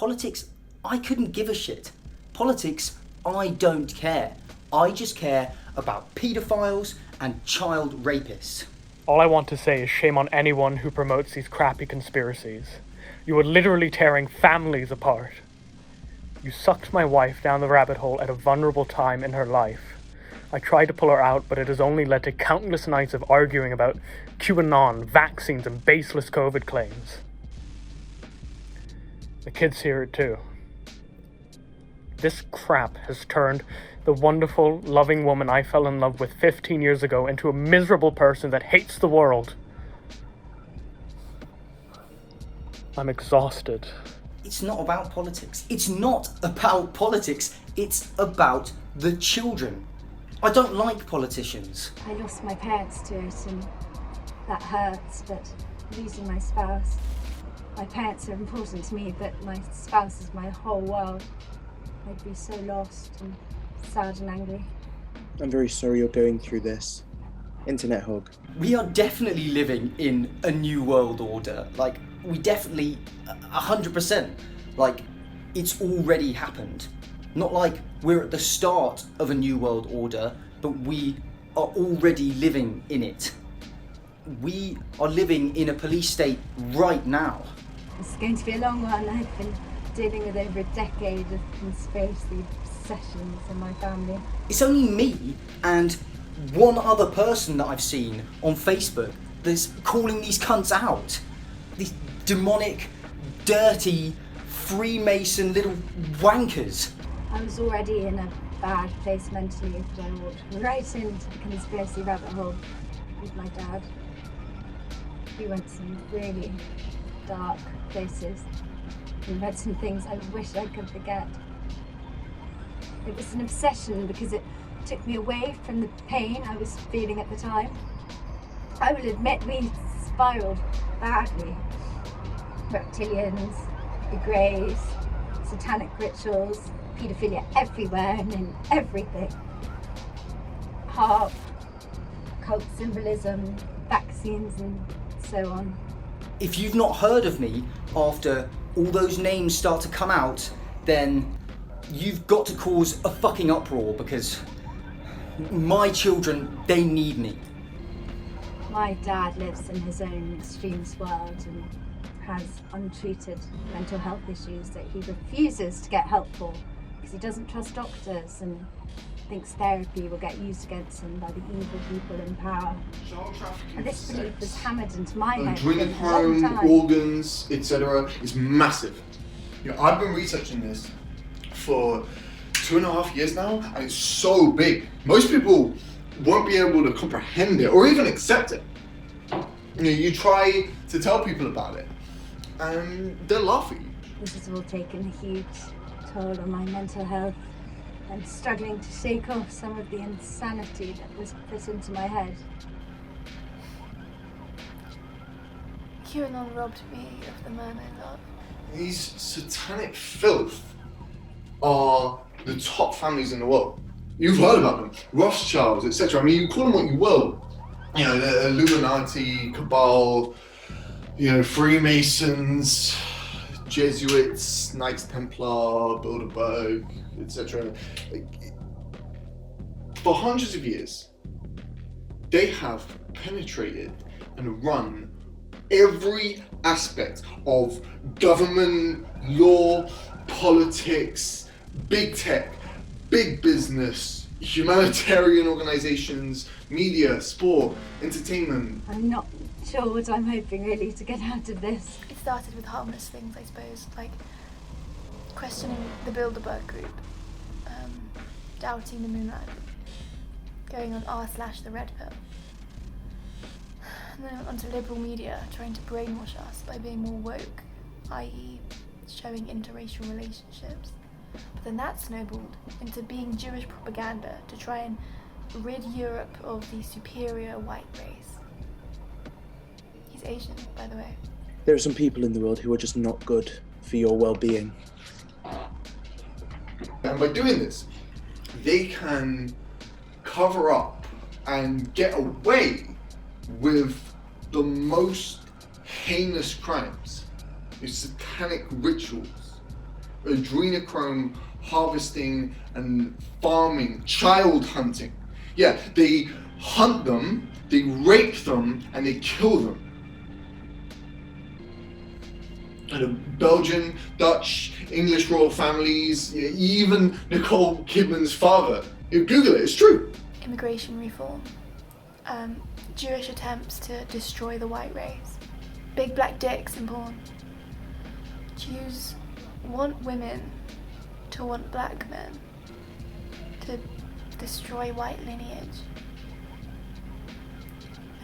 Politics, I couldn't give a shit. Politics, I don't care. I just care about paedophiles and child rapists. All I want to say is shame on anyone who promotes these crappy conspiracies. You are literally tearing families apart. You sucked my wife down the rabbit hole at a vulnerable time in her life. I tried to pull her out, but it has only led to countless nights of arguing about QAnon, vaccines, and baseless COVID claims. The kids hear it too. This crap has turned the wonderful, loving woman I fell in love with 15 years ago into a miserable person that hates the world. I'm exhausted. It's not about politics. It's not about politics. It's about the children. I don't like politicians. I lost my parents to it, and that hurts, but losing my spouse. My parents are important to me, but my spouse is my whole world. I'd be so lost and sad and angry. I'm very sorry you're going through this. Internet hug. We are definitely living in a new world order. Like, we definitely, 100%, like, it's already happened. Not like we're at the start of a new world order, but we are already living in it. We are living in a police state right now. It's going to be a long one. I've been dealing with over a decade of conspiracy obsessions in my family. It's only me and one other person that I've seen on Facebook that's calling these cunts out. These demonic, dirty, Freemason little wankers. I was already in a bad place mentally, but I walked right into the conspiracy rabbit hole with my dad. We went some really dark places and read some things I wish I could forget. It was an obsession because it took me away from the pain I was feeling at the time. I will admit we spiraled badly. Reptilians, the Greys, satanic rituals, paedophilia everywhere and in everything. Harp, cult symbolism, vaccines and so on. If you've not heard of me after all those names start to come out, then you've got to cause a fucking uproar, because my children, they need me. My dad lives in his own extremist world and has untreated mental health issues that he refuses to get help for because he doesn't trust doctors and thinks therapy will get used against him by the evil people in power. And this belief was hammered into my head for a long Adrenochrome, time. organs, etc. is massive. You know, I've been researching this for 2.5 years now, and it's so big. Most people won't be able to comprehend it or even accept it. You know, you try to tell people about it, and they'll laugh at you. This has all taken a huge toll on my mental health. I'm struggling to shake off some of the insanity that was put into my head. QAnon robbed me of the man I love. These satanic filth are the top families in the world. You've heard about them, Rothschilds, etc. I mean, you call them what you will. You know, the Illuminati, Cabal, you know, Freemasons, Jesuits, Knights Templar, Bilderberg, etc. For hundreds of years, they have penetrated and run every aspect of government, law, politics, big tech, big business, humanitarian organizations, media, sport, entertainment. I'm not sure what I'm hoping really to get out of this. It started with harmless things, I suppose, like questioning the Bilderberg group, doubting the moon landing, going on r/the red pill, and then onto liberal media trying to brainwash us by being more woke, i.e. showing interracial relationships. But then that snowballed into being Jewish propaganda to try and rid Europe of the superior white race. He's Asian, by the way. There are some people in the world who are just not good for your well-being. And by doing this, they can cover up and get away with the most heinous crimes, these satanic rituals, adrenochrome harvesting and farming, child hunting. Yeah, they hunt them, they rape them, and they kill them. And the Belgian, Dutch, English royal families, even Nicole Kidman's father. You Google it, it's true. Immigration reform. Jewish attempts to destroy the white race. Big black dicks in porn. Jews want women to want black men. To destroy white lineage.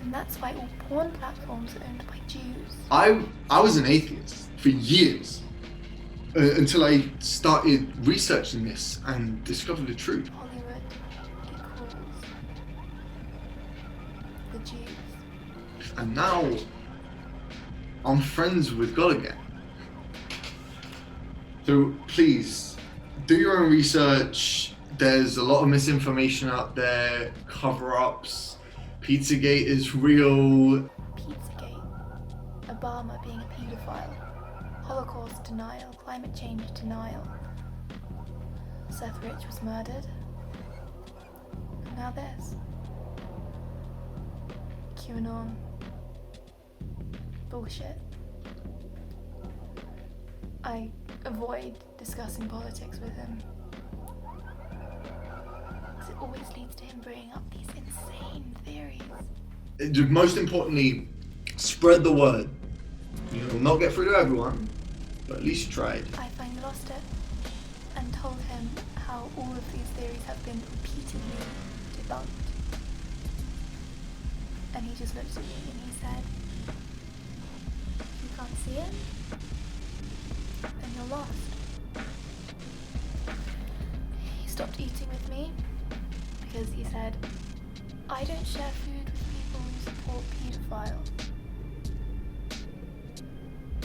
And that's why all porn platforms are owned by Jews. I was an atheist for years until I started researching this and discovered the truth. Hollywood equals the Jews. And now I'm friends with God again. So please, do your own research. There's a lot of misinformation out there, cover-ups. Pizzagate is real. Pizzagate. Obama being a paedophile. Holocaust denial. Climate change denial. Seth Rich was murdered. And now this. QAnon. Bullshit. I avoid discussing politics with him. Because it always leads to him bringing up these insane theories. Most importantly, spread the word. You will not get through to everyone, but at least you tried. I finally lost it and told him how all of these theories have been repeatedly debunked. And he just looked at me and he said, "You can't see it? Then you're lost." He stopped eating with me because he said, "I don't share food with people who support paedophiles."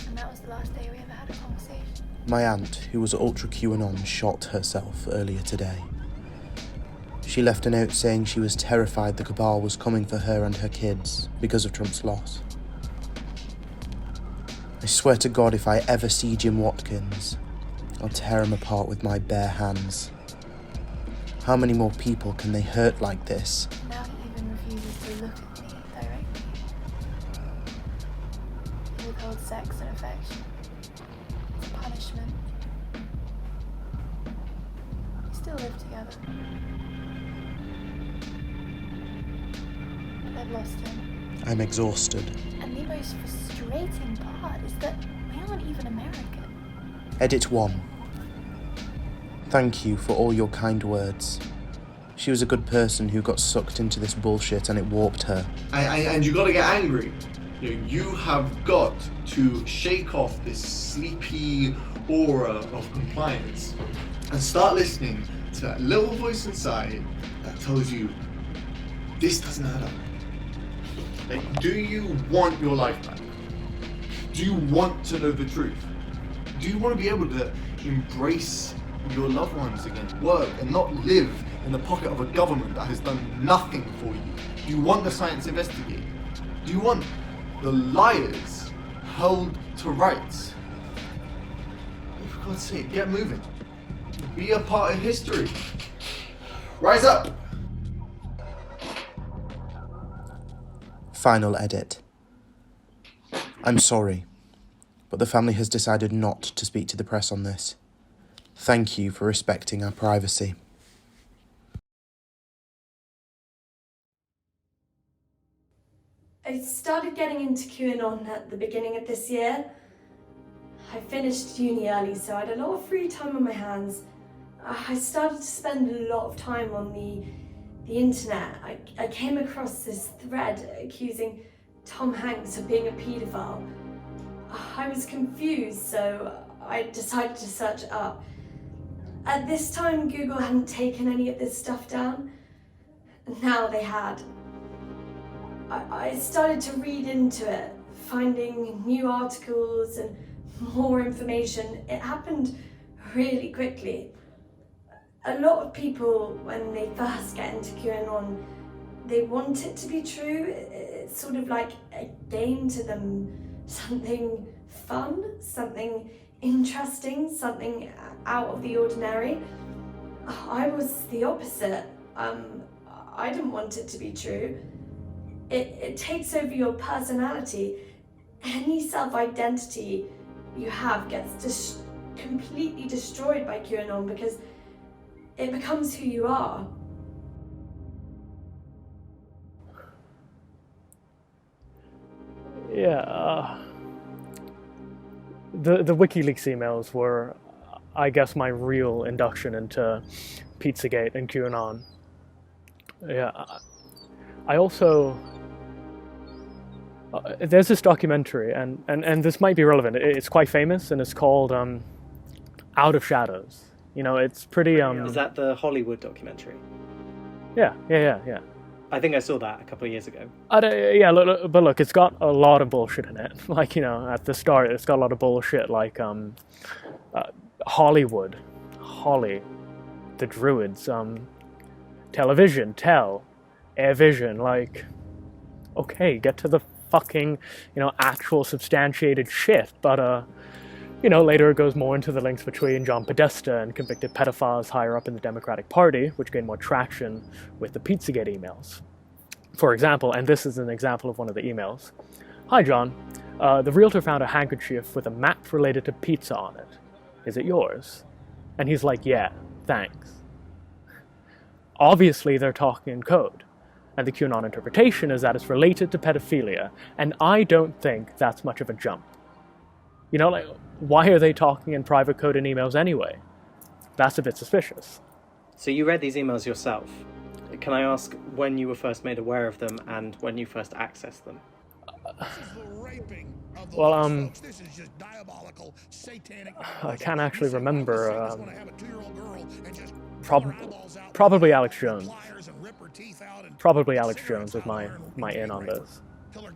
And that was the last day we ever had a conversation. My aunt, who was ultra QAnon, shot herself earlier today. She left a note saying she was terrified the cabal was coming for her and her kids because of Trump's loss. I swear to God, if I ever see Jim Watkins, I'll tear him apart with my bare hands. How many more people can they hurt like this? Now he even refuses to look at me directly. He withholds sex and affection. It's a punishment. We still live together. But I've lost him. I'm exhausted. And the most frustrating part is that we aren't even American. Edit 1. Thank you for all your kind words. She was a good person who got sucked into this bullshit and it warped her. And you gotta get angry. You have got to shake off this sleepy aura of compliance and start listening to that little voice inside that tells you this doesn't add up. Like, do you want your life back? Do you want to know the truth? Do you want to be able to embrace your loved ones again, work, and not live in the pocket of a government that has done nothing for you? Do you want the science investigated? Do you want the liars held to rights? For God's sake, get moving. Be a part of history. Rise up! Final edit. I'm sorry, but the family has decided not to speak to the press on this. Thank you for respecting our privacy. I started getting into QAnon at the beginning of this year. I finished uni early, so I had a lot of free time on my hands. I started to spend a lot of time on the internet. I came across this thread accusing Tom Hanks of being a paedophile. I was confused, so I decided to search it up. At this time, Google hadn't taken any of this stuff down. Now they had. I started to read into it, finding new articles and more information. It happened really quickly. A lot of people, when they first get into QAnon, they want it to be true. It's sort of like a game to them, something fun, something interesting, something out of the ordinary. I was the opposite. I didn't want it to be true. It takes over your personality. Any self-identity you have gets completely destroyed by QAnon because it becomes who you are. Yeah, the WikiLeaks emails were, I guess, my real induction into Pizzagate and QAnon. Yeah, I also... there's this documentary, and this might be relevant. It's quite famous, and it's called Out of Shadows. You know, it's pretty... Is that the Hollywood documentary? Yeah. I think I saw that a couple of years ago. Look, it's got a lot of bullshit in it. Like, you know, at the start, it's got a lot of bullshit, like Hollywood, the Druids, television, Air Vision, like, okay, get to the fucking, you know, actual substantiated shit, but, you know, later it goes more into the links between John Podesta and convicted pedophiles higher up in the Democratic Party, which gained more traction with the Pizzagate emails. For example, and this is an example of one of the emails. Hi, John. The realtor found a handkerchief with a map related to pizza on it. Is it yours? And he's like, yeah, thanks. Obviously, they're talking in code. And the QAnon interpretation is that it's related to pedophilia, and I don't think that's much of a jump. You know, like, why are they talking in private code in emails anyway? That's a bit suspicious. So you read these emails yourself. Can I ask when you were first made aware of them and when you first accessed them? Well, I can't actually remember. Probably Alex Jones. Probably Alex Jones was my in on this.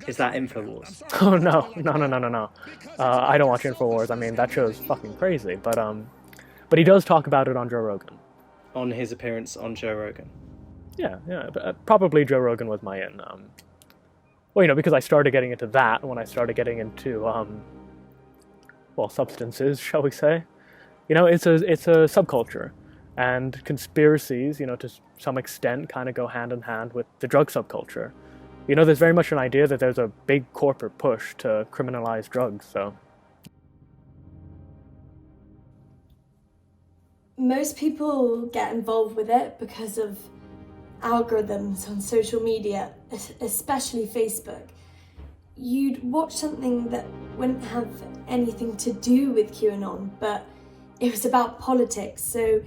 Is that InfoWars? Oh, no. I don't watch InfoWars. I mean, that show's fucking crazy. But he does talk about it on Joe Rogan. On his appearance on Joe Rogan? Yeah. But, probably Joe Rogan was my in. Well, you know, because I started getting into that when I started getting into, substances, shall we say. You know, it's a subculture. And conspiracies, you know, to some extent kind of go hand in hand with the drug subculture. You know, there's very much an idea that there's a big corporate push to criminalize drugs, so... Most people get involved with it because of algorithms on social media, especially Facebook. You'd watch something that wouldn't have anything to do with QAnon, but it was about politics, so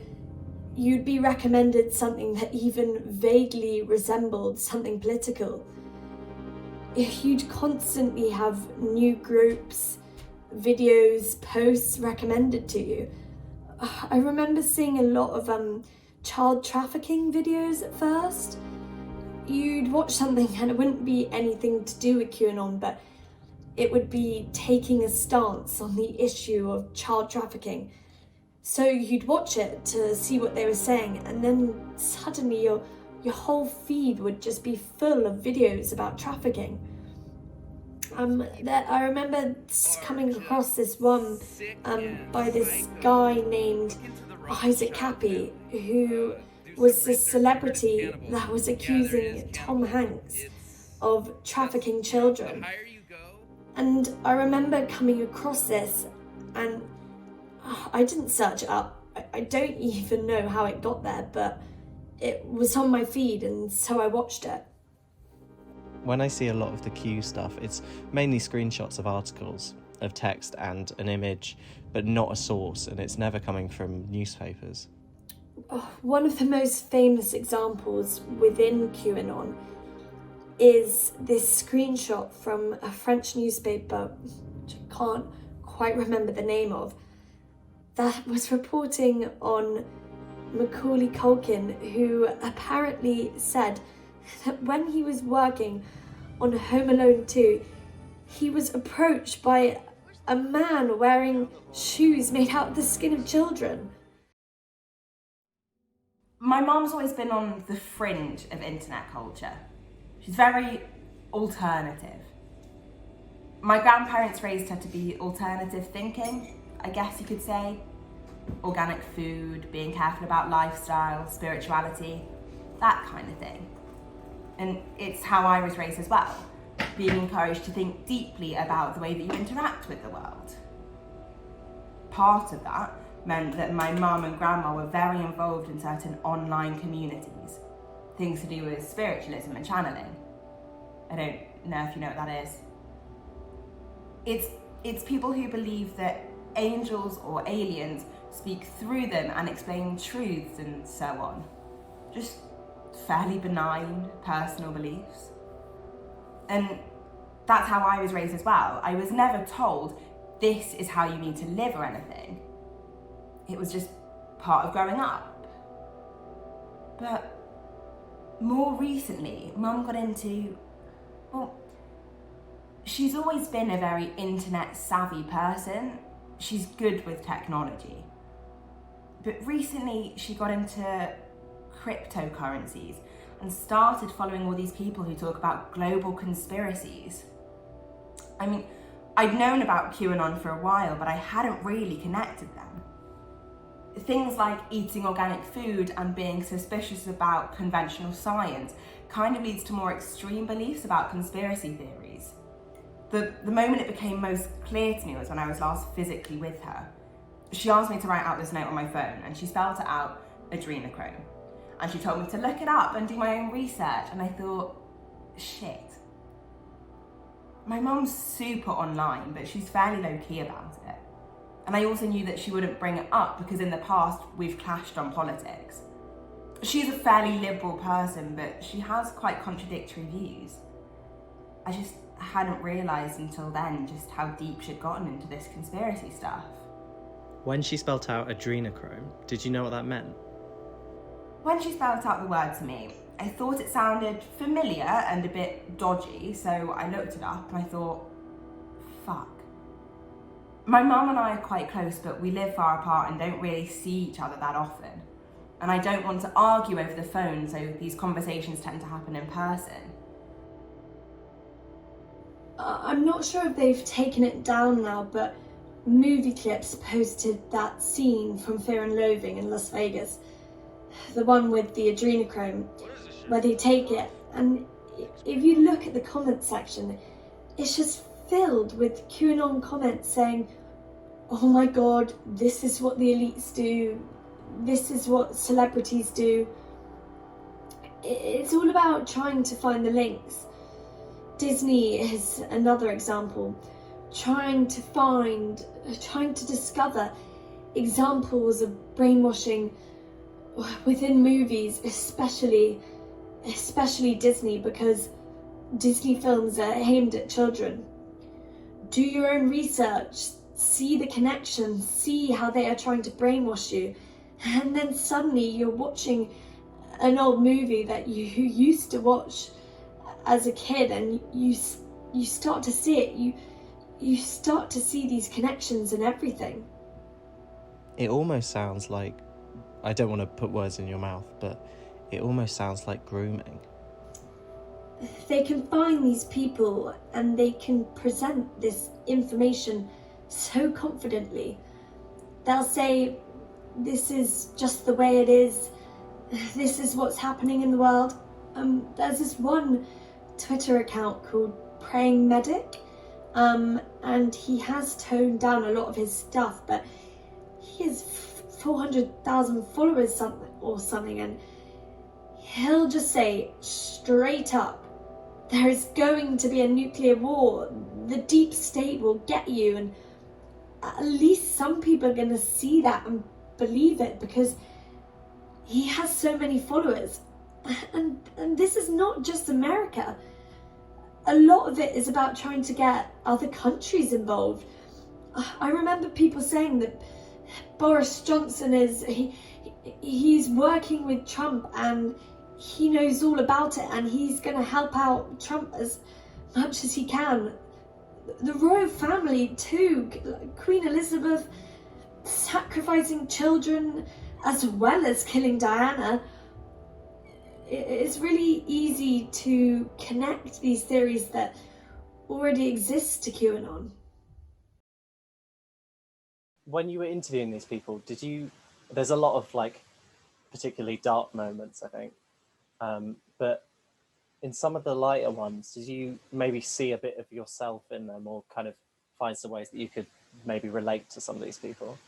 you'd be recommended something that even vaguely resembled something political. You'd constantly have new groups, videos, posts recommended to you. I remember seeing a lot of child trafficking videos at first. You'd watch something and it wouldn't be anything to do with QAnon, but it would be taking a stance on the issue of child trafficking. So you'd watch it to see what they were saying, and then suddenly your whole feed would just be full of videos about trafficking. I remember coming across this one by this guy named H.C.W, who was this celebrity that was accusing Tom Hanks of trafficking children. And I remember coming across this, and I didn't search it up. I don't even know how it got there, but it was on my feed, and so I watched it. When I see a lot of the Q stuff, it's mainly screenshots of articles, of text and an image, but not a source, and it's never coming from newspapers. One of the most famous examples within QAnon is this screenshot from a French newspaper, which I can't quite remember the name of, that was reporting on Macaulay Culkin, who apparently said that when he was working on Home Alone 2, he was approached by a man wearing shoes made out of the skin of children. My mum's always been on the fringe of internet culture. She's very alternative. My grandparents raised her to be alternative thinking, I guess you could say. Organic food, being careful about lifestyle, spirituality, that kind of thing. And it's how I was raised as well, being encouraged to think deeply about the way that you interact with the world. Part of that meant that my mum and grandma were very involved in certain online communities, things to do with spiritualism and channeling. I don't know if you know what that is. It's people who believe that angels or aliens speak through them and explain truths and so on. Just fairly benign personal beliefs. And that's how I was raised as well. I was never told this is how you need to live or anything. It was just part of growing up. But more recently, Mum got into, well, she's always been a very internet savvy person. She's good with technology. But recently she got into cryptocurrencies and started following all these people who talk about global conspiracies. I mean, I'd known about QAnon for a while, but I hadn't really connected them. Things like eating organic food and being suspicious about conventional science kind of leads to more extreme beliefs about conspiracy theories. The moment it became most clear to me was when I was last physically with her. She asked me to write out this note on my phone, and she spelled it out adrenochrome. And she told me to look it up and do my own research, and I thought, shit. My mum's super online, but she's fairly low-key about it. And I also knew that she wouldn't bring it up because in the past we've clashed on politics. She's a fairly liberal person, but she has quite contradictory views. I just hadn't realised until then just how deep she'd gotten into this conspiracy stuff. When she spelt out adrenochrome, did you know what that meant? When she spelled out the word to me, I thought it sounded familiar and a bit dodgy, so I looked it up and I thought, fuck. My mum and I are quite close, but we live far apart and don't really see each other that often. And I don't want to argue over the phone, so these conversations tend to happen in person. I'm not sure if they've taken it down now, but movie clips posted that scene from Fear and Loathing in Las Vegas. The one with the adrenochrome, where they take it. And if you look at the comment section, it's just filled with QAnon comments saying, oh my god, this is what the elites do, this is what celebrities do. It's all about trying to find the links. Disney is another example, trying to discover examples of brainwashing within movies, especially Disney, because Disney films are aimed at children. Do your own research, see the connections, see how they are trying to brainwash you, and then suddenly you're watching an old movie that you used to watch as a kid, and you start to see it, you start to see these connections and everything. It almost sounds like, I don't want to put words in your mouth, but it almost sounds like grooming. They can find these people and they can present this information so confidently. They'll say, this is just the way it is, this is what's happening in the world. There's this one Twitter account called Praying Medic, and he has toned down a lot of his stuff, but he has 400,000 followers or something, and he'll just say straight up, there is going to be a nuclear war, the deep state will get you, and at least some people are going to see that and believe it because he has so many followers. And this is not just America. A lot of it is about trying to get other countries involved. I remember people saying that Boris Johnson he's working with Trump and he knows all about it and he's going to help out Trump as much as he can. The royal family too, Queen Elizabeth sacrificing children as well as killing Diana. It's really easy to connect these theories that already exist to QAnon. when you were interviewing these people, there's a lot of like particularly dark moments, I think. But in some of the lighter ones, did you maybe see a bit of yourself in them, or kind of find some ways that you could maybe relate to some of these people?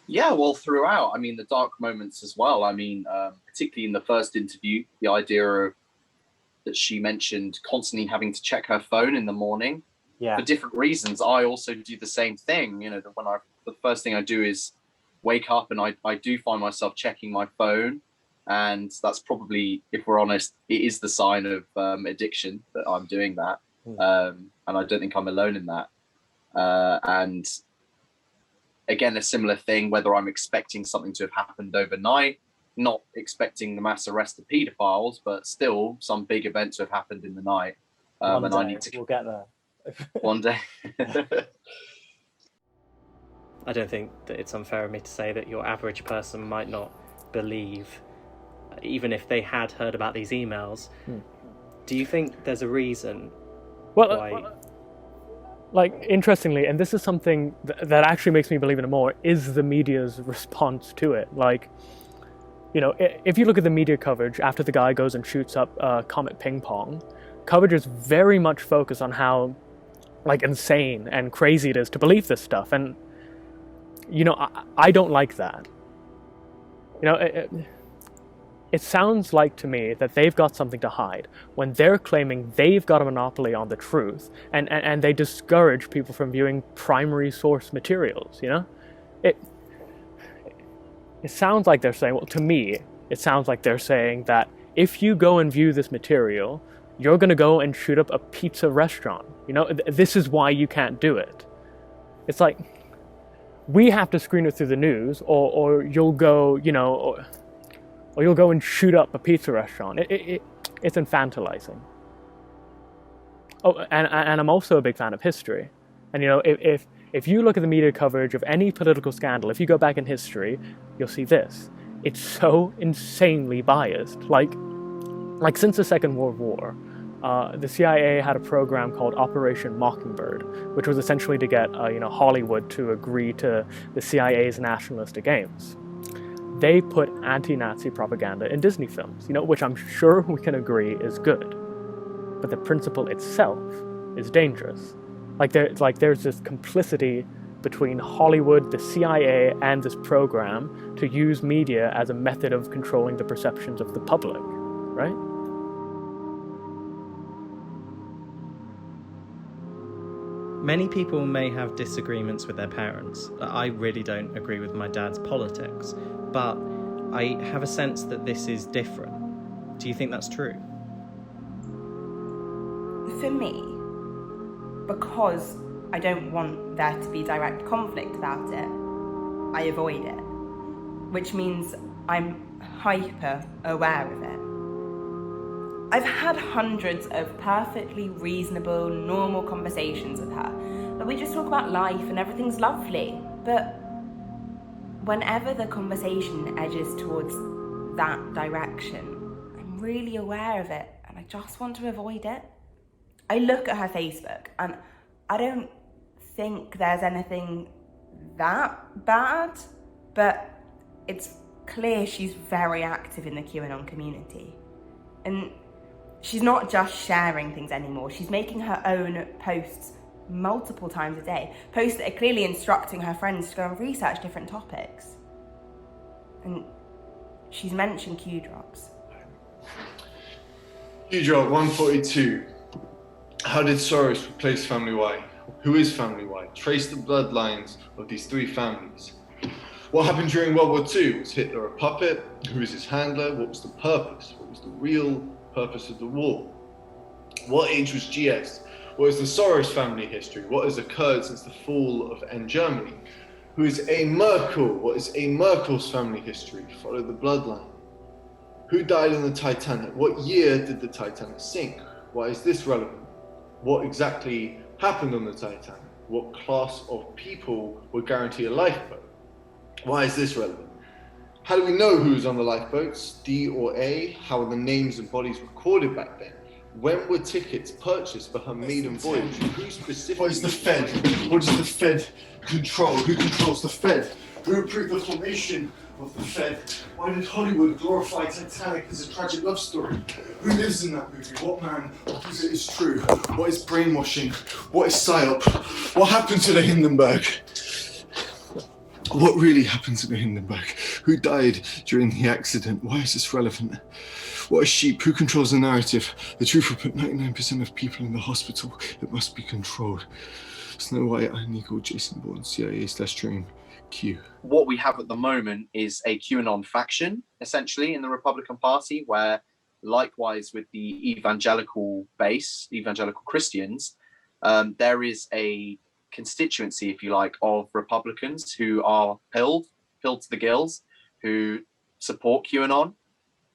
Yeah, well, throughout, I mean, the dark moments as well. I mean, particularly in the first interview, the idea of that she mentioned constantly having to check her phone in the morning for different reasons. I also do the same thing. You know, the first thing I do is wake up, and I do find myself checking my phone. And that's probably, if we're honest, it is the sign of addiction that I'm doing that. And I don't think I'm alone in that. And again, a similar thing, whether I'm expecting something to have happened overnight, not expecting the mass arrest of paedophiles, but still some big event to have happened in the night. One day, we'll get there. One day. I don't think that it's unfair of me to say that your average person might not believe, even if they had heard about these emails. Do you think there's a reason why... Like, interestingly, and this is something that actually makes me believe in it more, is the media's response to it. Like, you know, if you look at the media coverage after the guy goes and shoots up Comet Ping Pong, coverage is very much focused on how, like, insane and crazy it is to believe this stuff. And, you know, I don't like that. You know, it sounds like to me that they've got something to hide when they're claiming they've got a monopoly on the truth, and they discourage people from viewing primary source materials, you know? It sounds like they're saying, well, to me, it sounds like they're saying that if you go and view this material, you're going to go and shoot up a pizza restaurant. You know, this is why you can't do it. It's like, we have to screen it through the news, or you'll go, you know... or you'll go and shoot up a pizza restaurant. It's infantilizing. Oh, and I'm also a big fan of history. And, you know, if you look at the media coverage of any political scandal, if you go back in history, you'll see this. It's so insanely biased. Like since the Second World War, the CIA had a program called Operation Mockingbird, which was essentially to get, you know, Hollywood to agree to the CIA's nationalistic aims. They put anti-Nazi propaganda in Disney films, you know, which I'm sure we can agree is good. But the principle itself is dangerous. There's this complicity between Hollywood, the CIA, and this program to use media as a method of controlling the perceptions of the public, right? Many people may have disagreements with their parents. I really don't agree with my dad's politics, but I have a sense that this is different. Do you think that's true? For me, because I don't want there to be direct conflict about it, I avoid it, which means I'm hyper aware of it. I've had hundreds of perfectly reasonable, normal conversations with her, but we just talk about life and everything's lovely. But whenever the conversation edges towards that direction, I'm really aware of it and I just want to avoid it. I look at her Facebook and I don't think there's anything that bad, but it's clear she's very active in the QAnon community. And she's not just sharing things anymore, she's making her own posts multiple times a day. Posts that are clearly instructing her friends to go and research different topics. And she's mentioned Q drops. Q drop 142. How did Soros replace Family Y? Who is Family Y? Trace the bloodlines of these three families. What happened during World War II? Was Hitler a puppet? Who is his handler? What was the purpose? What was the real purpose of the war? What age was GS? What is the Soros family history? What has occurred since the fall of N Germany? Who is A. Merkel? What is A. Merkel's family history? Follow the bloodline. Who died on the Titanic? What year did the Titanic sink? Why is this relevant? What exactly happened on the Titanic? What class of people were guaranteed a lifeboat? Why is this relevant? How do we know who was on the lifeboats, D or A? How are the names and bodies recorded back then? When were tickets purchased for her maiden voyage? Who specifically? What is the Fed? What does the Fed control? Who controls the Fed? Who approved the formation of the Fed? Why did Hollywood glorify Titanic as a tragic love story? Who lives in that movie? What man opposite is true? What is brainwashing? What is psyop? What happened to the Hindenburg? What really happened to the Hindenburg? Who died during the accident? Why is this relevant? What is sheep? Who controls the narrative? The truth will put 99% of people in the hospital. It must be controlled. Snow White, unequal, Jason Bourne, CIA/Dream, Q. What we have at the moment is a QAnon faction, essentially, in the Republican Party, where likewise with the evangelical base, evangelical Christians, there is a constituency, if you like, of Republicans who are pilled to the gills, who support QAnon.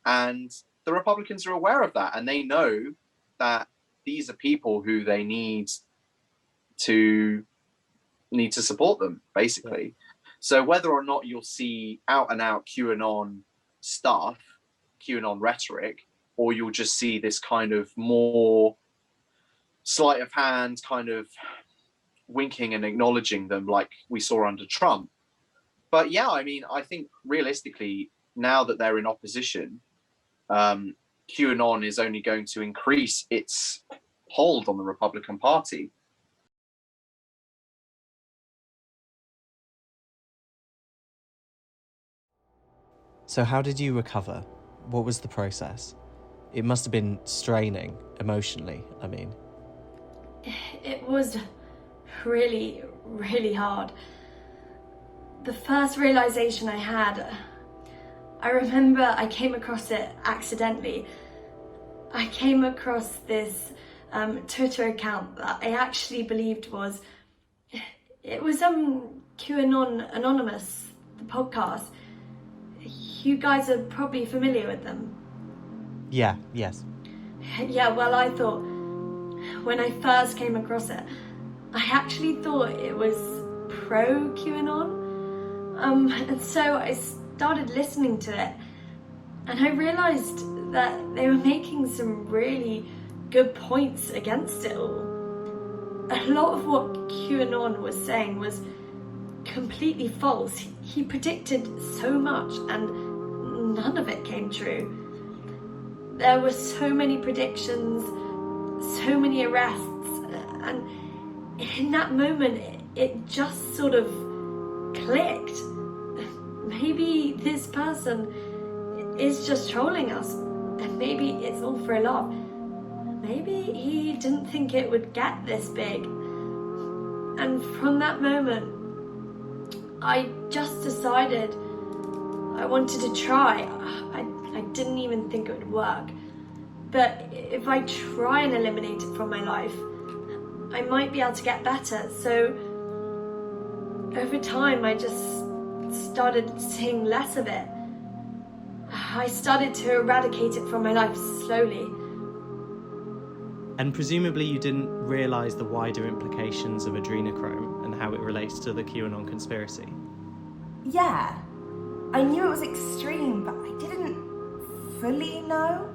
And the Republicans are aware of that, and they know that these are people who they need to support them, basically. Yeah. So whether or not you'll see out and out QAnon stuff, QAnon rhetoric, or you'll just see this kind of more sleight of hand, kind of winking and acknowledging them like we saw under Trump. But yeah, I mean, I think realistically, now that they're in opposition, QAnon is only going to increase its hold on the Republican Party. So how did you recover? What was the process? It must have been straining emotionally, I mean. It was really, really hard. The first realization I had, I remember I came across it accidentally. I came across this Twitter account that I actually believed was QAnon Anonymous, the podcast. You guys are probably familiar with them. Yeah, yes. Yeah, well, I thought, when I first came across it, I actually thought it was pro-QAnon. And so I started listening to it, and I realised that they were making some really good points against it all. A lot of what QAnon was saying was completely false. He predicted so much, and none of it came true. There were so many predictions, so many arrests, and in that moment it just sort of clicked. Maybe this person is just trolling us, and maybe it's all for a laugh. Maybe he didn't think it would get this big. And from that moment, I just decided I wanted to try. I didn't even think it would work. But if I try and eliminate it from my life, I might be able to get better. So over time, I just started seeing less of it. I started to eradicate it from my life slowly. And presumably you didn't realise the wider implications of adrenochrome and how it relates to the QAnon conspiracy. Yeah, I knew it was extreme, but I didn't fully know.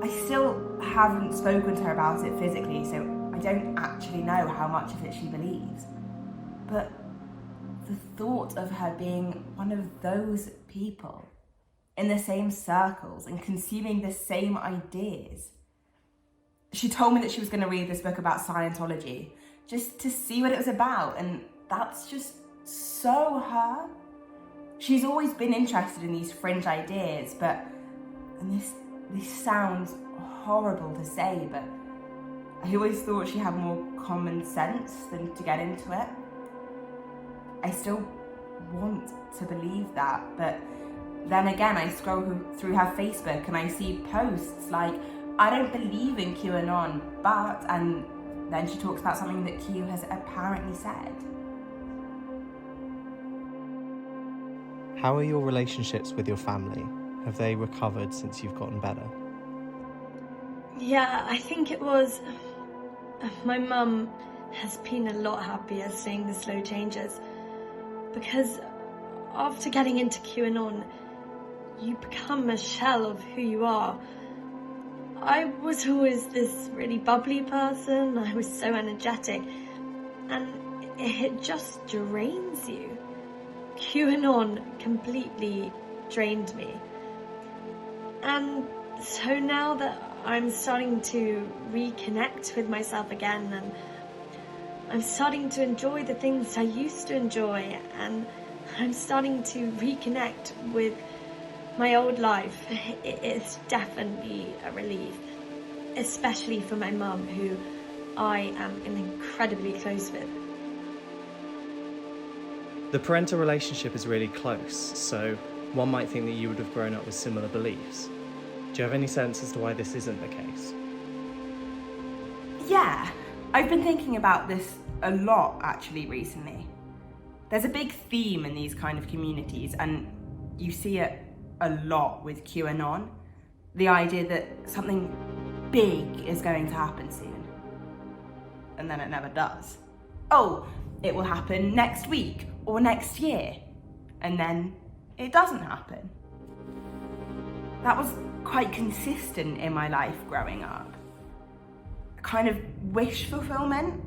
I still haven't spoken to her about it physically, so I don't actually know how much of it she believes. But the thought of her being one of those people in the same circles and consuming the same ideas. She told me that she was going to read this book about Scientology just to see what it was about, and that's just so her. She's always been interested in these fringe ideas, and this sounds horrible to say, but I always thought she had more common sense than to get into it. I still want to believe that, but then again, I scroll through her Facebook and I see posts like, I don't believe in QAnon, but, and then she talks about something that Q has apparently said. How are your relationships with your family? Have they recovered since you've gotten better? Yeah, I think it was. My mum has been a lot happier seeing the slow changes, because after getting into QAnon, you become a shell of who you are. I was always this really bubbly person. I was so energetic. And it just drains you. QAnon completely drained me. And so now that I'm starting to reconnect with myself again, and I'm starting to enjoy the things I used to enjoy, and I'm starting to reconnect with my old life, it's definitely a relief, especially for my mum, who I am incredibly close with. The parental relationship is really close, so one might think that you would have grown up with similar beliefs. Do you have any sense as to why this isn't the case? Yeah, I've been thinking about this a lot actually recently. There's a big theme in these kind of communities, and you see it a lot with QAnon. The idea that something big is going to happen soon. And then it never does. Oh, it will happen next week or next year. And then it doesn't happen. That was quite consistent in my life growing up. A kind of wish fulfillment.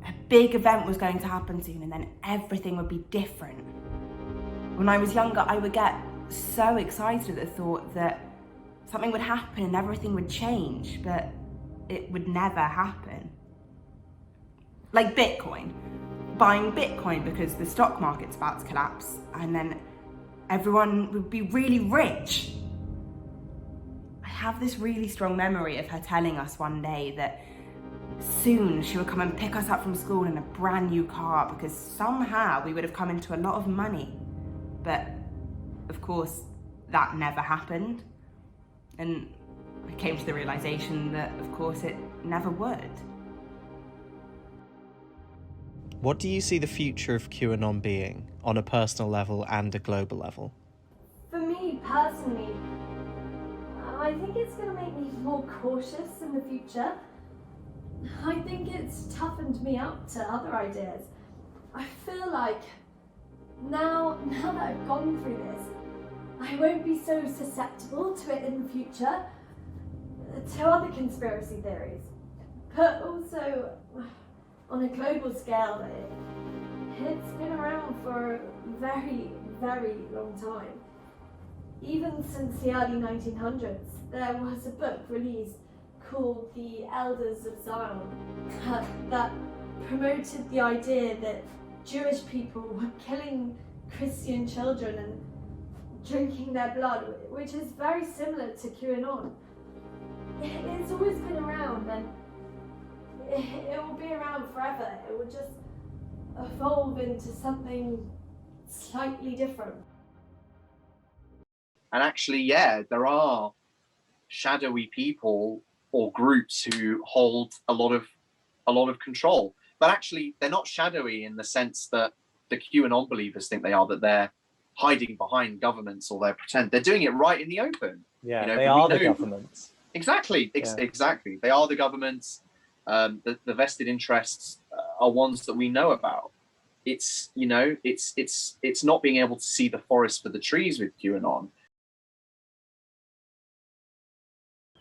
A big event was going to happen soon and then everything would be different. When I was younger, I would get so excited at the thought that something would happen and everything would change, but it would never happen. Like Bitcoin. Buying Bitcoin because the stock market's about to collapse and then everyone would be really rich. I have this really strong memory of her telling us one day that soon she would come and pick us up from school in a brand new car because somehow we would have come into a lot of money. But of course, that never happened. And I came to the realization that, of course, it never would. What do you see the future of QAnon being, on a personal level and a global level? For me, personally, I think it's going to make me more cautious in the future. I think it's toughened me up to other ideas. I feel like now that I've gone through this, I won't be so susceptible to it in the future, to other conspiracy theories. But also, on a global scale, it's been around for a very, very long time. Even since the early 1900s, there was a book released called The Elders of Zion that promoted the idea that Jewish people were killing Christian children and drinking their blood, which is very similar to QAnon. It's always been around and it will be around forever. It will just evolve into something slightly different. And actually, yeah, there are shadowy people or groups who hold a lot of control. But actually, they're not shadowy in the sense that the QAnon believers think they are, that they're hiding behind governments or they're doing it right in the open. Yeah, you know, they are the governments. Exactly, exactly. They are the governments. The vested interests are ones that we know about. It's, you know, it's not being able to see the forest for the trees with QAnon.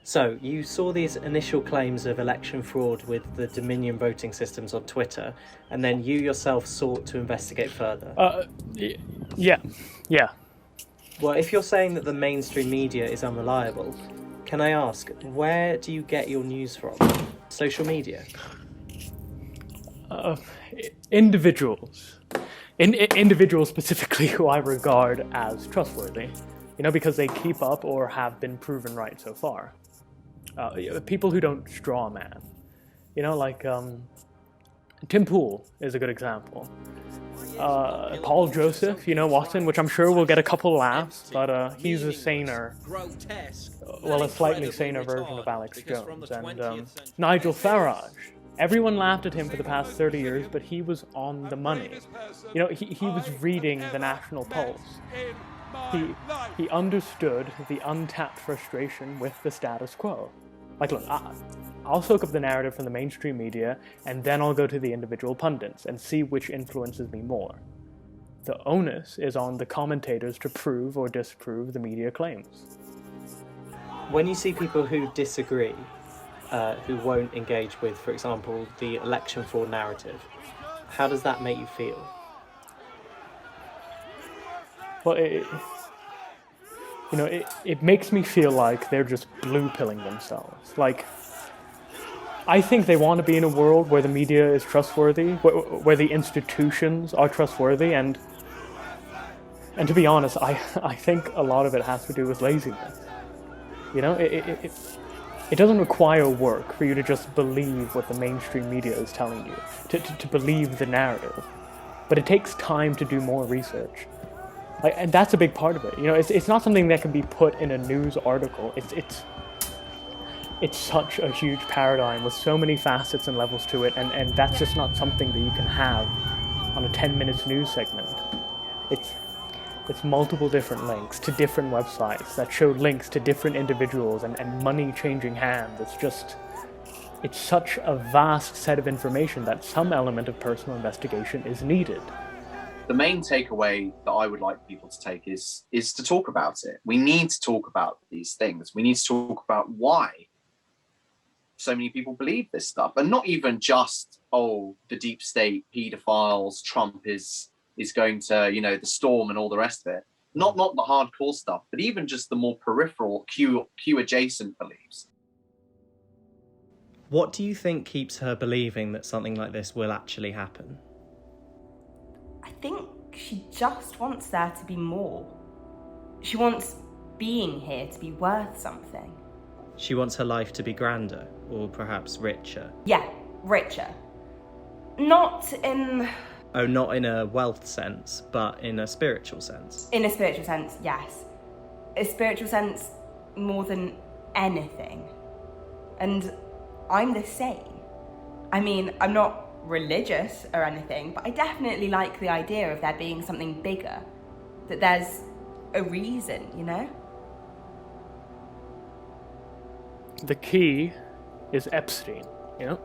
So, you saw these initial claims of election fraud with the Dominion voting systems on Twitter, and then you yourself sought to investigate further. Yeah. Well, if you're saying that the mainstream media is unreliable, can I ask, where do you get your news from? Social media? Individuals. Individuals specifically who I regard as trustworthy. You know, because they keep up or have been proven right so far. People who don't straw man. You know, like Tim Pool is a good example. Paul Joseph, you know, Watson, which I'm sure will get a couple laughs, but he's a saner, a slightly saner version of Alex Jones. And Nigel Farage, everyone laughed at him for the past 30 years, but he was on the money. You know, he was reading the National Pulse. He understood the untapped frustration with the status quo. Like, look, I'll soak up the narrative from the mainstream media, and then I'll go to the individual pundits and see which influences me more. The onus is on the commentators to prove or disprove the media claims. When you see people who disagree, who won't engage with, for example, the election fraud narrative, how does that make you feel? Well, it makes me feel like they're just blue-pilling themselves. Like, I think they want to be in a world where the media is trustworthy, where the institutions are trustworthy, and to be honest, I think a lot of it has to do with laziness. You know, it doesn't require work for you to just believe what the mainstream media is telling you, to believe the narrative. But it takes time to do more research. Like, and that's a big part of it. You know, it's not something that can be put in a news article. It's such a huge paradigm with so many facets and levels to it, and that's just not something that you can have on a 10 minutes news segment. It's multiple different links to different websites that show links to different individuals and money changing hands. It's such a vast set of information that some element of personal investigation is needed. The main takeaway that I would like people to take is to talk about it. We need to talk about these things. We need to talk about why so many people believe this stuff, and not even just, oh, the deep state, pedophiles, Trump is going to, you know, the storm and all the rest of it. Not the hardcore stuff, but even just the more peripheral Q adjacent beliefs. What do you think keeps her believing that something like this will actually happen? I think she just wants there to be more. She wants being here to be worth something. She wants her life to be grander, or perhaps richer. Yeah, richer. Not in... Oh, not in a wealth sense, but in a spiritual sense. In a spiritual sense, yes. A spiritual sense more than anything. And I'm the same. I mean, I'm not religious or anything, but I definitely like the idea of there being something bigger. That there's a reason, you know? The key is Epstein, you know?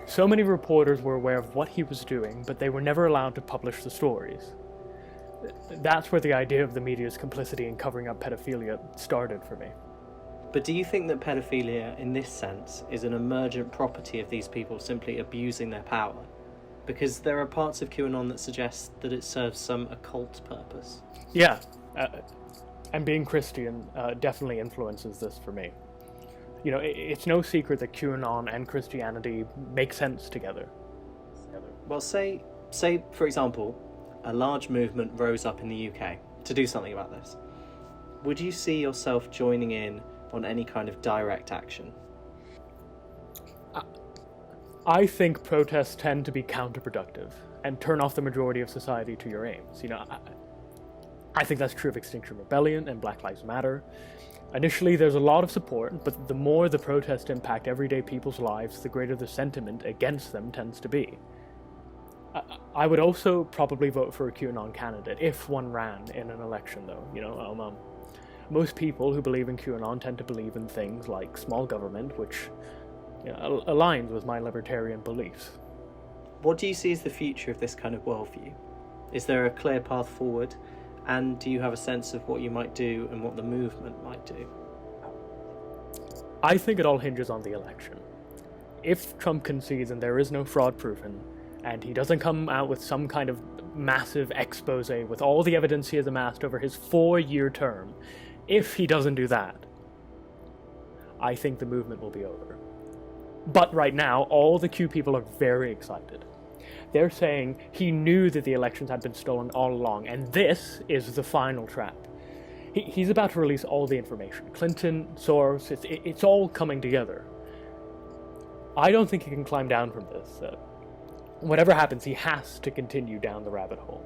So many reporters were aware of what he was doing, but they were never allowed to publish the stories. That's where the idea of the media's complicity in covering up pedophilia started for me. But do you think that pedophilia, in this sense, is an emergent property of these people simply abusing their power? Because there are parts of QAnon that suggest that it serves some occult purpose. Yeah, and being Christian definitely influences this for me. You know, it's no secret that QAnon and Christianity make sense together. Well, say, for example, a large movement rose up in the UK to do something about this. Would you see yourself joining in on any kind of direct action? I think protests tend to be counterproductive and turn off the majority of society to your aims. You know, I think that's true of Extinction Rebellion and Black Lives Matter. Initially, there's a lot of support, but the more the protests impact everyday people's lives, the greater the sentiment against them tends to be. I would also probably vote for a QAnon candidate if one ran in an election, though. You know, most people who believe in QAnon tend to believe in things like small government, which aligns with my libertarian beliefs. What do you see as the future of this kind of worldview? Is there a clear path forward? And do you have a sense of what you might do and what the movement might do? I think it all hinges on the election. If Trump concedes and there is no fraud proven, and he doesn't come out with some kind of massive expose with all the evidence he has amassed over his 4-year term, if he doesn't do that, I think the movement will be over. But right now, all the Q people are very excited. They're saying he knew that the elections had been stolen all along, and this is the final trap. He's about to release all the information. Clinton, Soros, it's all coming together. I don't think he can climb down from this. Whatever happens, he has to continue down the rabbit hole.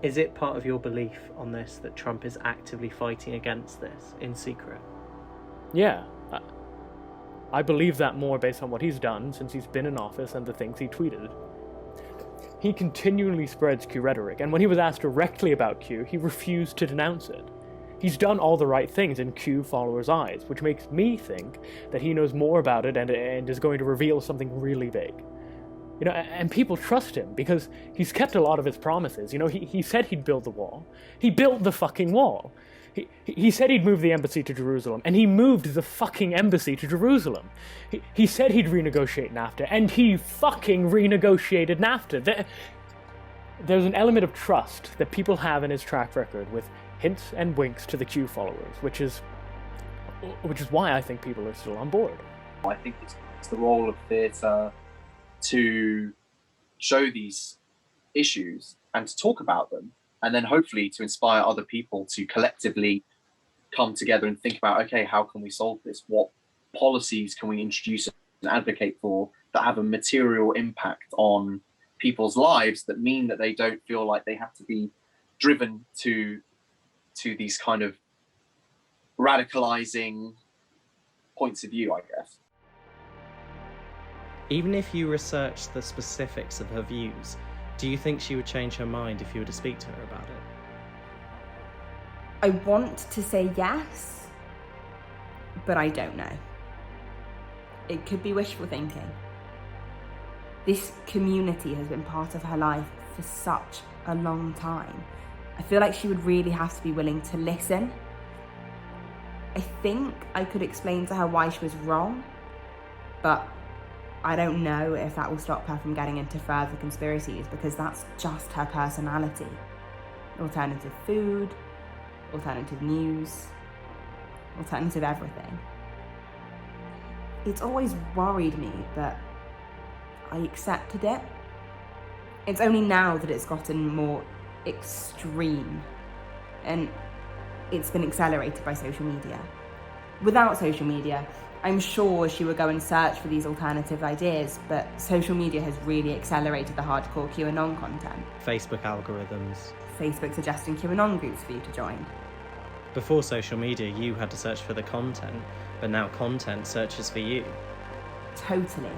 Is it part of your belief on this that Trump is actively fighting against this in secret? Yeah. I believe that more based on what he's done since he's been in office and the things he tweeted. He continually spreads Q rhetoric, and when he was asked directly about Q, he refused to denounce it. He's done all the right things in Q followers' eyes, which makes me think that he knows more about it and is going to reveal something really big. You know, and people trust him because he's kept a lot of his promises. You know, he said he'd build the wall. He built the fucking wall. He said he'd move the embassy to Jerusalem, and he moved the fucking embassy to Jerusalem. He said he'd renegotiate NAFTA, and he fucking renegotiated NAFTA. There's an element of trust that people have in his track record with hints and winks to the Q followers, which is why I think people are still on board. I think it's the role of theatre to show these issues and to talk about them, and then hopefully to inspire other people to collectively come together and think about, okay, how can we solve this? What policies can we introduce and advocate for that have a material impact on people's lives, that mean that they don't feel like they have to be driven to these kind of radicalizing points of view, I guess. Even if you researched the specifics of her views, do you think she would change her mind if you were to speak to her about it? I want to say yes, but I don't know. It could be wishful thinking. This community has been part of her life for such a long time. I feel like she would really have to be willing to listen. I think I could explain to her why she was wrong, but I don't know if that will stop her from getting into further conspiracies, because that's just her personality. Alternative food, alternative news, alternative everything. It's always worried me, but I accepted it. It's only now that it's gotten more extreme, and it's been accelerated by social media. Without social media, I'm sure she would go and search for these alternative ideas, but social media has really accelerated the hardcore QAnon content. Facebook algorithms. Facebook suggesting QAnon groups for you to join. Before social media, you had to search for the content, but now content searches for you. Totally.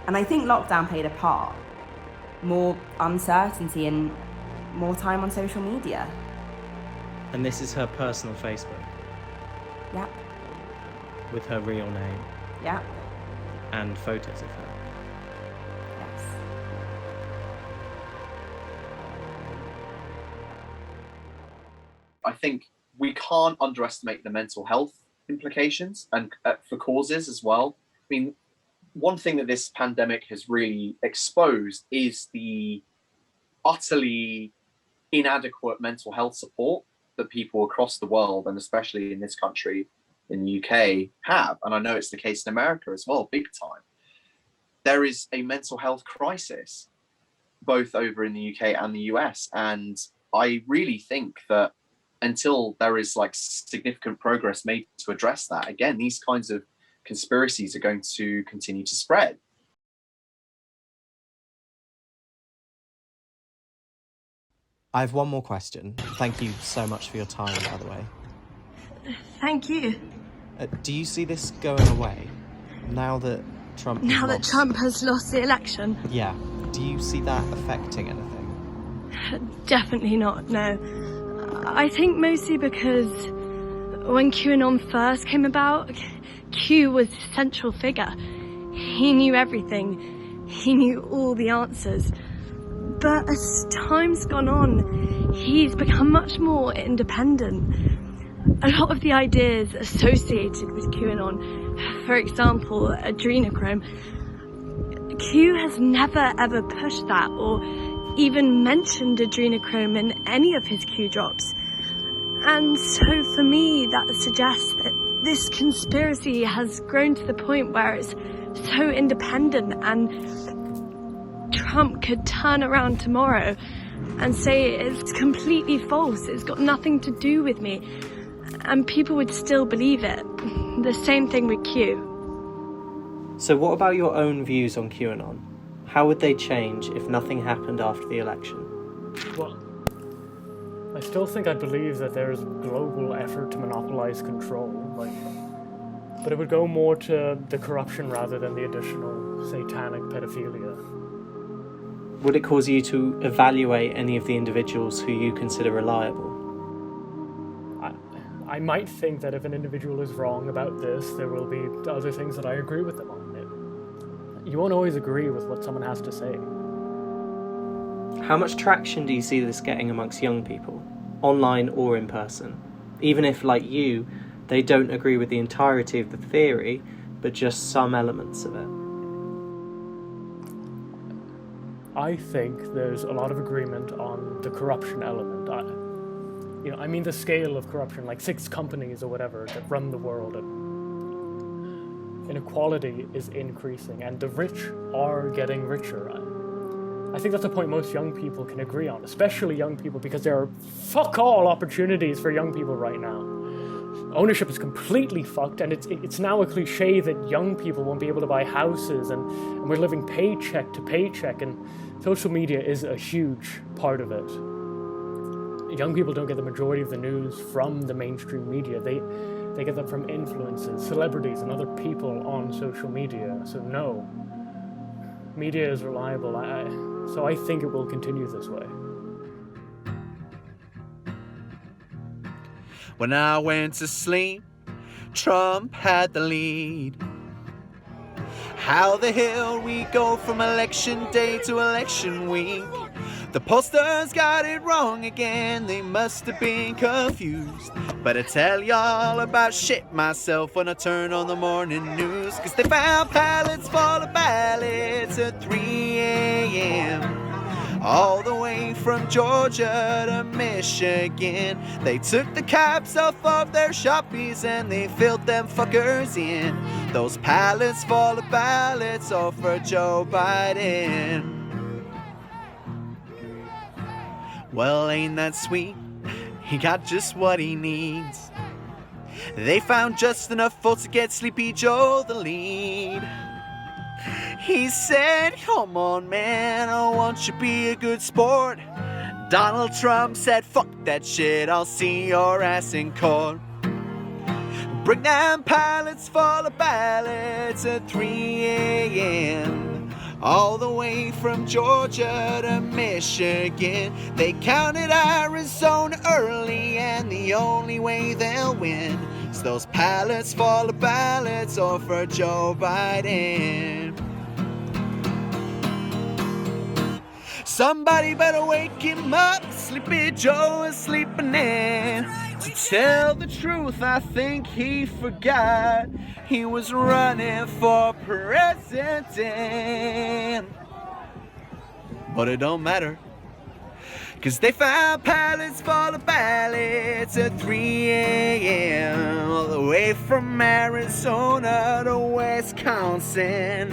And I think lockdown played a part. More uncertainty and more time on social media. And this is her personal Facebook? Yep. With her real name? Yep. And photos of her? Yes. I think we can't underestimate the mental health implications and for causes as well. I mean, one thing that this pandemic has really exposed is the utterly inadequate mental health support that people across the world, and especially in this country, in the UK, have. And I know it's the case in America as well, big time. There is a mental health crisis, both over in the UK and the US. And I really think that until there is like significant progress made to address that, again, these kinds of conspiracies are going to continue to spread. I have one more question. Thank you so much for your time, by the way. Thank you. Do you see this going away now that Trump has lost the election? Yeah. Do you see that affecting anything? Definitely not, no. I think mostly because when QAnon first came about, Q was the central figure. He knew everything. He knew all the answers. But as time's gone on, he's become much more independent. A lot of the ideas associated with QAnon, for example, adrenochrome, Q has never ever pushed that or even mentioned adrenochrome in any of his Q drops. And so for me, that suggests that this conspiracy has grown to the point where it's so independent, and Trump could turn around tomorrow and say it's completely false, it's got nothing to do with me, and people would still believe it. The same thing with Q. So what about your own views on QAnon? How would they change if nothing happened after the election? Well, I still think I believe that there is a global effort to monopolize control, but it would go more to the corruption rather than the additional satanic pedophilia. Would it cause you to evaluate any of the individuals who you consider reliable? I might think that if an individual is wrong about this, there will be other things that I agree with them on. You won't always agree with what someone has to say. How much traction do you see this getting amongst young people, online or in person? even if, like you, they don't agree with the entirety of the theory, but just some elements of it. I think there's a lot of agreement on the corruption element. I mean the scale of corruption, like 6 companies or whatever that run the world. Inequality is increasing, and the rich are getting richer. I think that's a point most young people can agree on, especially young people, because there are fuck all opportunities for young people right now. Ownership is completely fucked, and it's now a cliche that young people won't be able to buy houses, and we're living paycheck to paycheck, and social media is a huge part of it. Young people don't get the majority of the news from the mainstream media. They get them from influencers, celebrities, and other people on social media. So no, media is reliable. So I think it will continue this way. When I went to sleep, Trump had the lead. How the hell we go from election day to election week? The pollsters got it wrong again, they must have been confused. But I tell y'all about shit myself when I turn on the morning news. Cause they found pallets full of ballots at 3 a.m. all the way from Georgia to Michigan. They took the caps off of their Shoppies and they filled them fuckers in. Those pallets full of ballots all for Joe Biden. Well, ain't that sweet? He got just what he needs. They found just enough votes to get Sleepy Joe the lead. He said, come on man, I want you to be a good sport. Donald Trump said, fuck that shit, I'll see your ass in court. Bring them pallets full of ballots at 3 a.m. all the way from Georgia to Michigan. They counted Arizona early, and the only way they'll win is those pallets full of ballots all for Joe Biden. Somebody better wake him up, Sleepy Joe is sleeping in. To tell the truth, I think he forgot he was running for president. But it don't matter, cause they found pallets full of ballots at 3 a.m. all the way from Arizona to Wisconsin.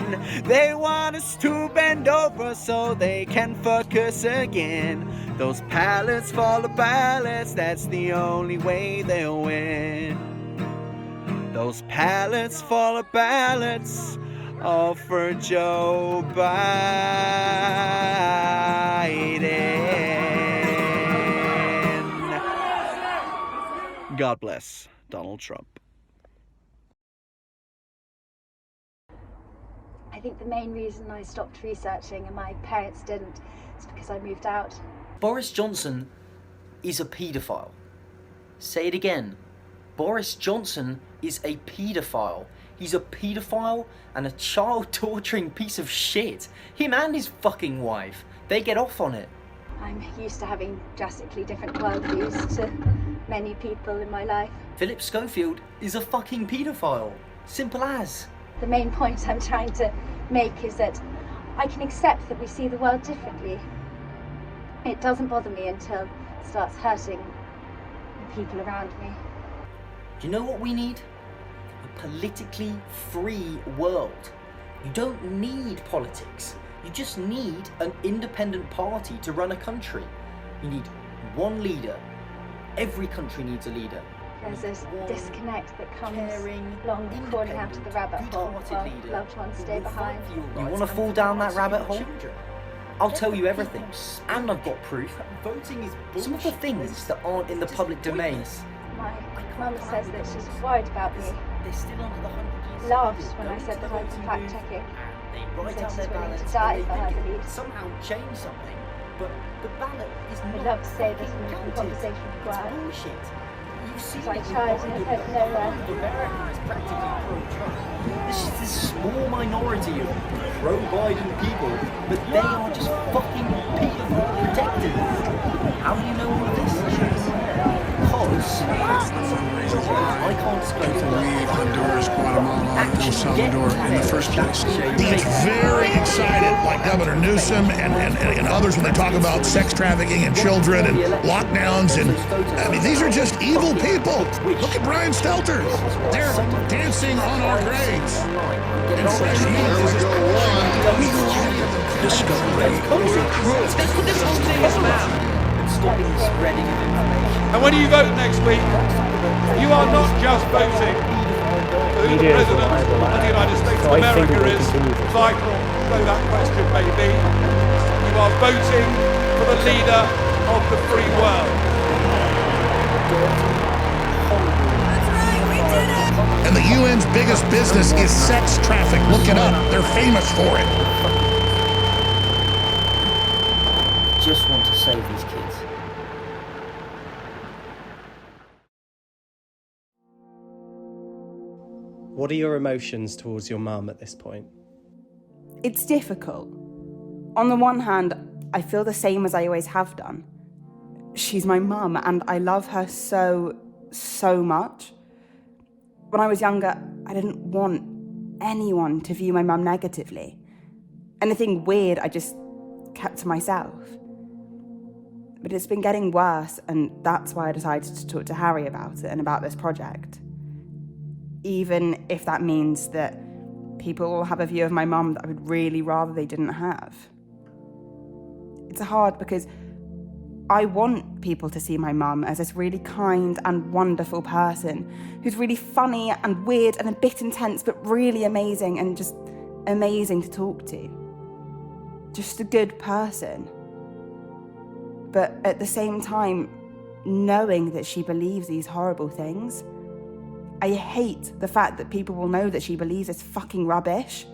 They want us to bend over so they can fuck us again. Those pallets full of ballots, that's the only way they'll win. Those pallets full of ballots, all for Joe Biden. God bless Donald Trump. I think the main reason I stopped researching and my parents didn't is because I moved out. Boris Johnson is a paedophile. Say it again. Boris Johnson is a paedophile. He's a paedophile and a child-torturing piece of shit. Him and his fucking wife. They get off on it. I'm used to having drastically different worldviews to many people in my life. Philip Schofield is a fucking paedophile. Simple as. The main point I'm trying to make is that I can accept that we see the world differently. It doesn't bother me until it starts hurting the people around me. Do you know what we need? A politically free world. You don't need politics. You just need an independent party to run a country. You need one leader. Every country needs a leader. There's this disconnect that comes along the crawling out of the rabbit hole while loved ones stay behind. You want to fall down that rabbit hole? I'll tell you everything, and I've got proof. Some of the things that aren't in the public domain. My mum says that she's worried about me. Laughed when I said that I'd been fact-checking. Said she's willing to die for her beliefs. Somehow change something, but the ballot is not. I'd love to say this in the conversation quiet. Bullshit. So I tried and I've heard nowhere. America is practically pro-Trump. This is this small minority of pro-Biden people, but they are just fucking paedophile protectors. How do you know all of this? because I can't disclose Honduras, Guatemala, El Salvador in the first place. He gets very excited, like Governor Newsom and others, when they talk about sex trafficking and children and lockdowns. And I mean, these are just evil people. Look at Brian Stelter. They're dancing on our graves. And fresh meat is Discovery. That's what this whole thing is about. stopping the spreading of information. And when you vote next week, you are not just voting for who the President of the United States of America is, vital though that question may be. You are voting for the leader of the free world. And the UN's biggest business is sex traffic. Look it up. They're famous for it. Just want to save these kids. What are your emotions towards your mum at this point? It's difficult. On the one hand, I feel the same as I always have done. She's my mum and I love her so much. When I was younger, I didn't want anyone to view my mum negatively. Anything weird, I just kept to myself. But it's been getting worse, and that's why I decided to talk to Harry about it and about this project. Even if that means that people will have a view of my mum that I would really rather they didn't have. It's hard because I want people to see my mum as this really kind and wonderful person who's really funny and weird and a bit intense, but really amazing and just amazing to talk to. Just a good person. But at the same time, knowing that she believes these horrible things, I hate the fact that people will know that she believes this fucking rubbish.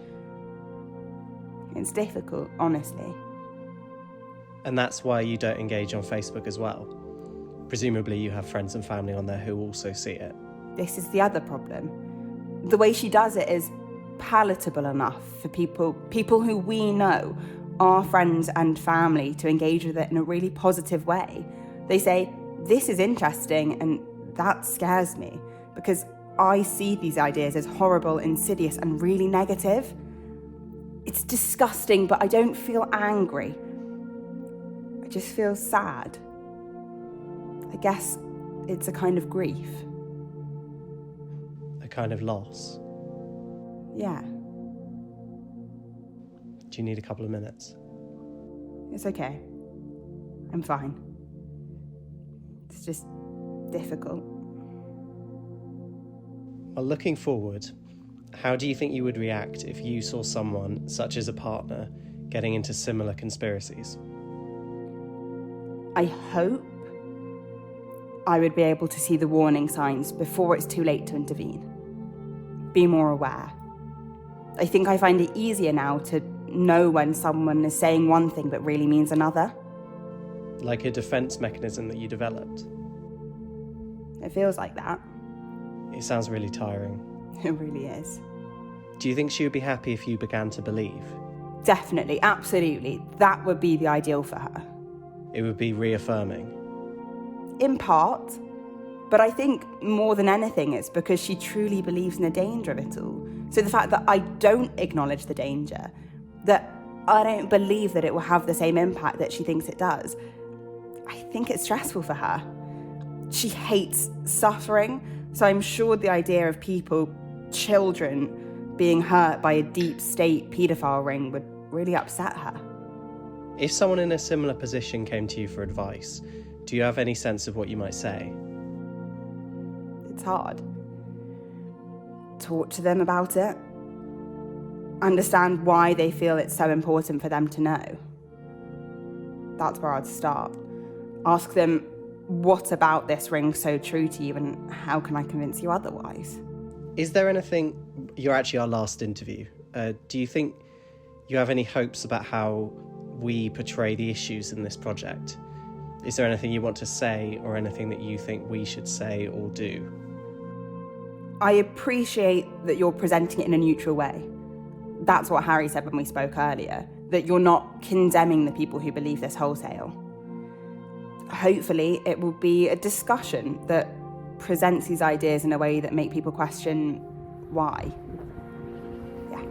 It's difficult, honestly. And that's why you don't engage on Facebook as well. Presumably you have friends and family on there who also see it. This is the other problem. The way she does it is palatable enough for people who we know, our friends and family, to engage with it in a really positive way. They say, this is interesting, and that scares me because I see these ideas as horrible, insidious, and really negative. It's disgusting, but I don't feel angry. I just feel sad. I guess it's a kind of grief. A kind of loss. Yeah. Do you need a couple of minutes? It's okay. I'm fine. It's just difficult. Well, looking forward, how do you think you would react if you saw someone, such as a partner, getting into similar conspiracies? I hope I would be able to see the warning signs before it's too late to intervene. Be more aware. I think I find it easier now to know when someone is saying one thing but really means another. Like a defense mechanism that you developed? It feels like that. It sounds really tiring. It really is. Do you think she would be happy if you began to believe? Definitely, absolutely. That would be the ideal for her. It would be reaffirming? In part, but I think more than anything it's because she truly believes in the danger of it all. So the fact that I don't acknowledge the danger, that I don't believe that it will have the same impact that she thinks it does, I think it's stressful for her. She hates suffering, so I'm sure the idea of people, children, being hurt by a deep state paedophile ring would really upset her. If someone in a similar position came to you for advice, do you have any sense of what you might say? It's hard. Talk to them about it. Understand why they feel it's so important for them to know. That's where I'd start. Ask them, what about this rings so true to you, and how can I convince you otherwise? Is there anything, you're actually our last interview, do you think you have any hopes about how we portray the issues in this project? Is there anything you want to say or anything that you think we should say or do? I appreciate that you're presenting it in a neutral way. That's what Harry said when we spoke earlier, that you're not condemning the people who believe this wholesale. hopefully it will be a discussion that presents these ideas in a way that make people question why. Yeah.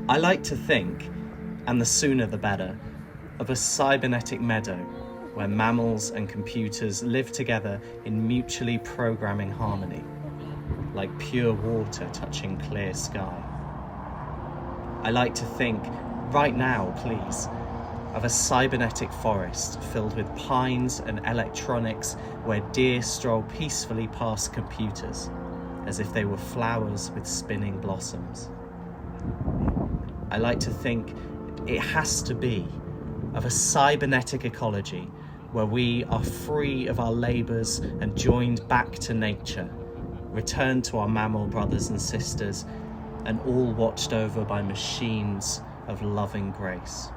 I like to think, and the sooner the better, of a cybernetic meadow where mammals and computers live together in mutually programming harmony, like pure water touching clear sky. I like to think, right now please, of a cybernetic forest filled with pines and electronics where deer stroll peacefully past computers as if they were flowers with spinning blossoms. I like to think it has to be of a cybernetic ecology where we are free of our labours and joined back to nature, returned to our mammal brothers and sisters, and all watched over by machines of loving grace.